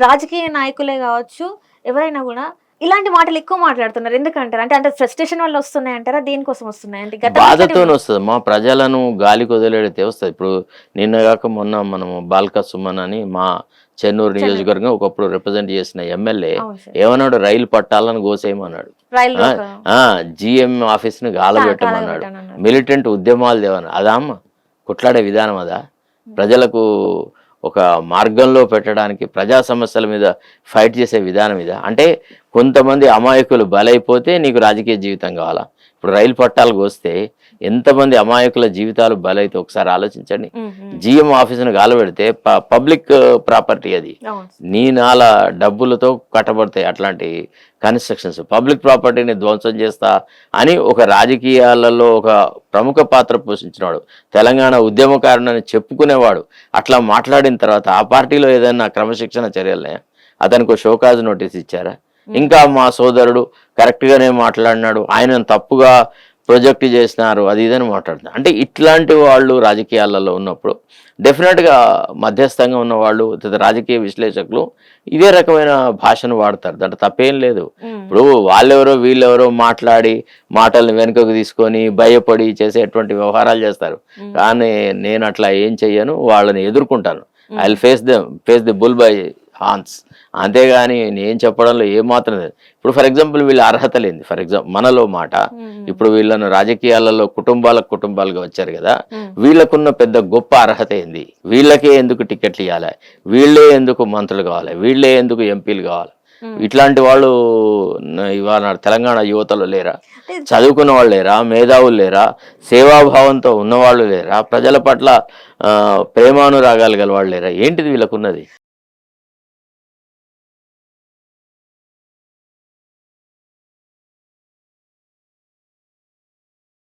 రాజకీయ నాయకులే కావచ్చు, ఎవరైనా కూడా ఇలాంటి మాటలు ఎక్కువ మాట్లాడుతున్నారు. ఎందుకంటారు? అంటే ఫ్రస్ట్రేషన్ వల్ల వస్తున్నాయి అంటారా? దేనికోసం వస్తున్నాయి అంటే బాధతో వస్తుంది. మా ప్రజలను గాలికి వదిలేడితే వస్తుంది. ఇప్పుడు నిన్న కాక మొన్న మనము బాల్క సుమన్ అని మా చెన్నూరు నియోజకవర్గం ఒకప్పుడు రిప్రజెంట్ చేసిన ఎమ్మెల్యే ఏమన్నాడు, రైలు పట్టాలను గోసేయమన్నాడు, జిఎం ఆఫీస్ ని గాలబెట్టమన్నాడు, మిలిటెంట్ ఉద్యమాలు దేవని. అదా అమ్మ కొట్లాడే విధానం? అదా ప్రజలకు ఒక మార్గంలో పెట్టడానికి, ప్రజా సమస్యల మీద ఫైట్ చేసే విధానం ఇదా? అంటే కొంతమంది అమాయకులు బలైపోతే నీకు రాజకీయ జీవితం కావాలా? ఇప్పుడు రైలు పట్టాలకు వస్తే ఎంతమంది అమాయకుల జీవితాలు బలైతే ఒకసారి ఆలోచించండి. జిఎం ఆఫీసును గాలబెడితే పబ్లిక్ ప్రాపర్టీ, అది నీ నాల డబ్బులతో కట్టబడతాయి అట్లాంటి కన్స్ట్రక్షన్స్. పబ్లిక్ ప్రాపర్టీని ధ్వంసం చేస్తా అని ఒక రాజకీయాలలో ఒక ప్రముఖ పాత్ర పోషించినవాడు, తెలంగాణ ఉద్యమకారుని చెప్పుకునేవాడు అట్లా మాట్లాడిన తర్వాత ఆ పార్టీలో ఏదైనా క్రమశిక్షణ చర్యలే? అతనికి షోకాజ్ నోటీస్ ఇచ్చారా? ఇంకా మా సోదరుడు కరెక్ట్గానే మాట్లాడినాడు, ఆయన తప్పుగా ప్రొజెక్ట్ చేసినారు, అది ఇదని మాట్లాడుతున్నారు. అంటే ఇట్లాంటి వాళ్ళు రాజకీయాలలో ఉన్నప్పుడు డెఫినెట్గా మధ్యస్థంగా ఉన్న వాళ్ళు, రాజకీయ విశ్లేషకులు ఇదే రకమైన భాషను వాడతారు. దాంట్లో తప్పేం లేదు. ఇప్పుడు వాళ్ళెవరో వీళ్ళెవరో మాట్లాడి మాటల్ని వెనుకకు తీసుకొని భయపడి చేసేటువంటి వ్యవహారాలు చేస్తారు. కానీ నేను అట్లా ఏం చెయ్యను, వాళ్ళని ఎదుర్కొంటాను. I will face the bull by horns. అంతేగాని నేను చెప్పడంలో ఏమాత్రం లేదు. ఇప్పుడు ఫర్ ఎగ్జాంపుల్ వీళ్ళ అర్హత లేని, ఫర్ ఎగ్జాంపుల్ మనలో మాట, ఇప్పుడు వీళ్ళను రాజకీయాలలో కుటుంబాలుగా వచ్చారు కదా, వీళ్ళకున్న పెద్ద గొప్ప అర్హత ఏంది? వీళ్ళకే ఎందుకు టికెట్లు ఇవ్వాలి? వీళ్ళే ఎందుకు మంత్రులు కావాలి? వీళ్ళే ఎందుకు ఎంపీలు కావాలి? ఇట్లాంటి వాళ్ళు ఇవాళ తెలంగాణ యువతలో లేరా? చదువుకున్న వాళ్ళు లేరా? మేధావులు లేరా? సేవాభావంతో ఉన్నవాళ్ళు లేరా? ప్రజల పట్ల ప్రేమానురాగాలు గల వాళ్ళు లేరా? ఏంటిది వీళ్ళకున్నది?